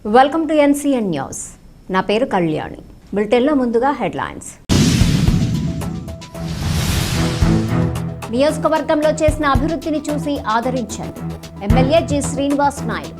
Welcome to NCN news. నా పేరు కళ్యాణి. బులెటిన్లో ముందుగా హెడ్లైన్స్. నియోజకవర్గంలో చేసిన అభివృద్ధిని చూసి ఆదరించండి. MLA G Srinivas Naidu.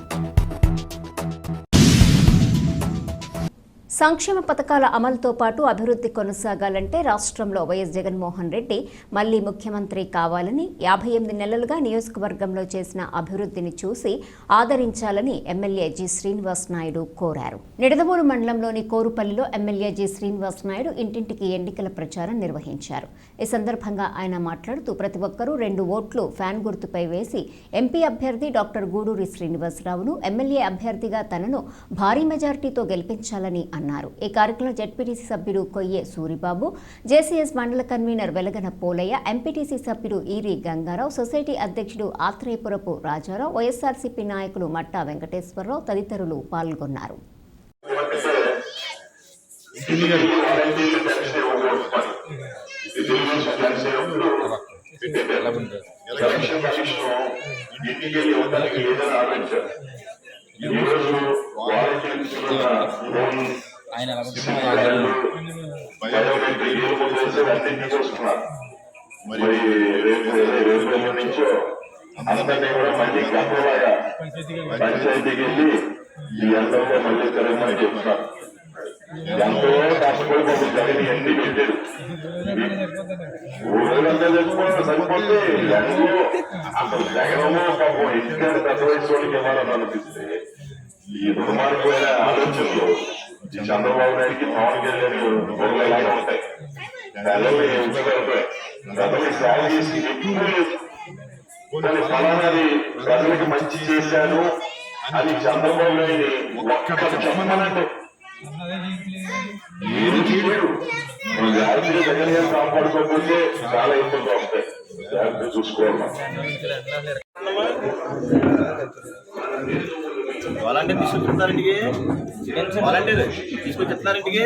సంక్షేమ పథకాల అమలుతో పాటు అభివృద్ధి కొనసాగాలంటే రాష్ట్రంలో వైఎస్ జగన్మోహన్ రెడ్డి మళ్లీ ముఖ్యమంత్రి కావాలని 58 నెలలుగా నియోజకవర్గంలో చేసిన అభివృద్ధిని చూసి ఆదరించాలని ఎమ్మెల్యే జి శ్రీనివాస్ నాయుడు కోరారు. నిడదవోలు మండలంలోని కోరుపల్లిలో ఎమ్మెల్యే జి శ్రీనివాస్ నాయుడు ఇంటింటికి ఎన్నికల ప్రచారం నిర్వహించారు. ఈ సందర్భంగా ఆయన మాట్లాడుతూ ప్రతి ఒక్కరూ 2 ఓట్లు ఫ్యాన్ గుర్తుపై వేసి ఎంపీ అభ్యర్థి డాక్టర్ గూడూరి శ్రీనివాసరావును, ఎమ్మెల్యే అభ్యర్థిగా తనను భారీ మెజార్టీతో గెలిపించాలని అన్నారు. ఈ కార్యక్రమంలో జెడ్పీటీసీ సభ్యుడు కొయ్యే సూరిబాబు, జేసీఎస్ మండల కన్వీనర్ వెలగన పోలయ్య, ఎంపీటీసీ సభ్యుడు ఈరి గంగారావు, సొసైటీ అధ్యక్షుడు ఆత్రేయపురపు రాజారావు, వైఎస్ఆర్సీపీ నాయకులు మట్టా వెంకటేశ్వరరావు తదితరులు పాల్గొన్నారు. ఆయన మరి రేపు నుంచో అందరినీ కూడా మళ్ళీ పంచాయతీకి వెళ్ళి ఈ ఎంతలో మళ్ళీ తెలంగాణ చెప్తున్నారు. ఎంతో కష్టపడి మాకు జగన్ ఎన్ని పెట్టాడు. ఊళ్ళంతా తెచ్చుకోవడం సరిపోతే ఎంతో అసలు జగనమో పాపం ఎన్నికలు పెద్ద వయసు వాళ్ళకి ఇవ్వాలని అనిపిస్తే ఈ దుర్మార్గమైన ఆలోచనలు చంద్రబాబు నాయుడికి పవన్ కళ్యాణ్ గొడవలాగా ఉంటాయి. సేవ చేసి ఫలానాది ప్రజలకు మంచి చేశాను అని చంద్రబాబు నాయుడు ఒక్కటి చెప్పమనండి. ఏది చేయలేడు. జాగ్రత్తగా జగన్ గారు కాపాడుకోకపోతే చాలా ఇబ్బందిగా ఉంటాయి. జాగ్రత్తగా చూసుకోవాలి. వాలంటీర్ తీసుకొచ్చున్నారింటికి, వాలంటీర్ తీసుకొచ్చేస్తున్నారింటికి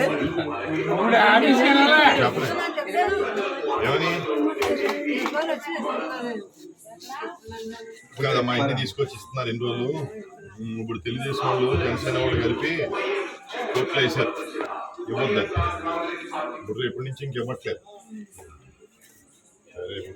కాదమ్మా, ఇంటి తీసుకొచ్చి ఇస్తున్నారు ఎన్ని రోజులు. ఇప్పుడు తెలుగుదేశం వాళ్ళు జనసేన వాళ్ళు కలిపి కోట్లు వేశారు, ఇవ్వద్దని. ఇప్పుడు రేపటి నుంచి ఇంకివ్వట్లేదు. రేపు